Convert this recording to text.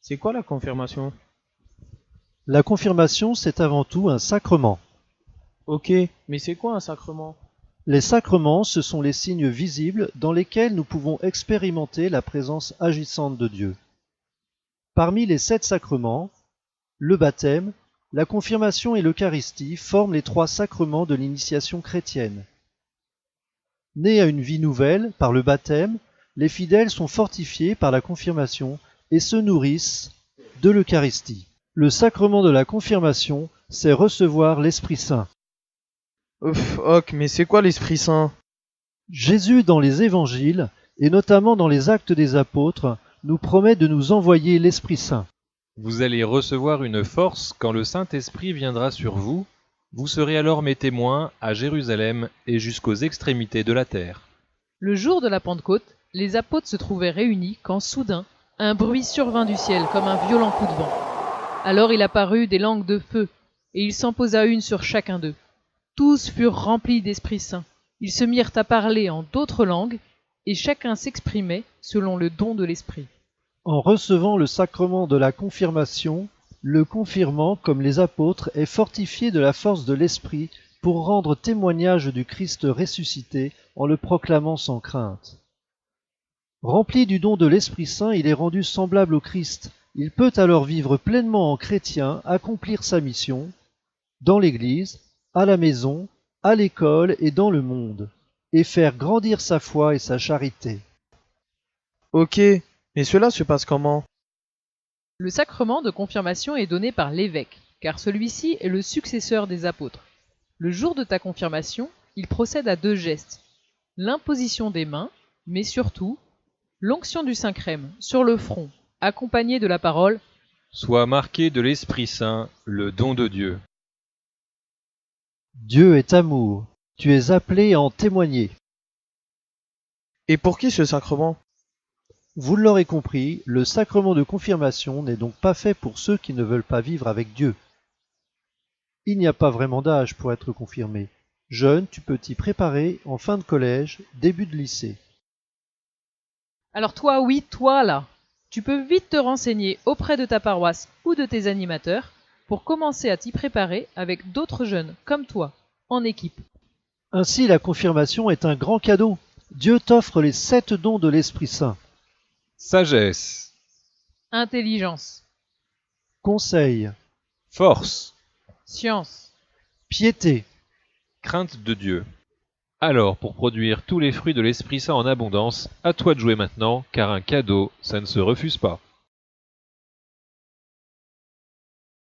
C'est quoi la confirmation? La confirmation, c'est avant tout un sacrement. Ok, mais c'est quoi un sacrement? Les sacrements, ce sont les signes visibles dans lesquels nous pouvons expérimenter la présence agissante de Dieu. Parmi les 7 sacrements, le baptême, la confirmation et l'Eucharistie forment les 3 sacrements de l'initiation chrétienne. Nés à une vie nouvelle par le baptême, les fidèles sont fortifiés par la confirmation et se nourrissent de l'Eucharistie. Le sacrement de la confirmation, c'est recevoir l'Esprit Saint. Ok, mais c'est quoi l'Esprit Saint? Jésus, dans les évangiles, et notamment dans les actes des apôtres, nous promet de nous envoyer l'Esprit Saint. Vous allez recevoir une force quand le Saint-Esprit viendra sur vous. Vous serez alors mes témoins à Jérusalem et jusqu'aux extrémités de la terre. Le jour de la Pentecôte, les apôtres se trouvaient réunis quand soudain, un bruit survint du ciel comme un violent coup de vent. Alors il apparut des langues de feu, et il s'en posa une sur chacun d'eux. Tous furent remplis d'Esprit Saint. Ils se mirent à parler en d'autres langues, et chacun s'exprimait selon le don de l'Esprit. En recevant le sacrement de la confirmation, le confirmant, comme les apôtres, est fortifié de la force de l'Esprit pour rendre témoignage du Christ ressuscité en le proclamant sans crainte. Rempli du don de l'Esprit Saint, il est rendu semblable au Christ. Il peut alors vivre pleinement en chrétien, accomplir sa mission, dans l'Église, à la maison, à l'école et dans le monde, et faire grandir sa foi et sa charité. Ok, mais cela se passe comment? Le sacrement de confirmation est donné par l'évêque, car celui-ci est le successeur des apôtres. Le jour de ta confirmation, il procède à 2 gestes. L'imposition des mains, mais surtout, l'onction du Saint-Crème sur le front, accompagnée de la parole « Sois marqué de l'Esprit Saint, le don de Dieu. » Dieu est amour, tu es appelé à en témoigner. Et pour qui ce sacrement? Vous l'aurez compris, le sacrement de confirmation n'est donc pas fait pour ceux qui ne veulent pas vivre avec Dieu. Il n'y a pas vraiment d'âge pour être confirmé. Jeune, tu peux t'y préparer en fin de collège, début de lycée. Alors toi, oui, toi là, tu peux vite te renseigner auprès de ta paroisse ou de tes animateurs pour commencer à t'y préparer avec d'autres jeunes comme toi, en équipe. Ainsi, la confirmation est un grand cadeau. Dieu t'offre les 7 dons de l'Esprit Saint. Sagesse, Intelligence, Conseil, force, science, piété. crainte de Dieu. Alors, pour produire tous les fruits de l'Esprit Saint en abondance, à toi de jouer maintenant, car un cadeau, ça ne se refuse pas.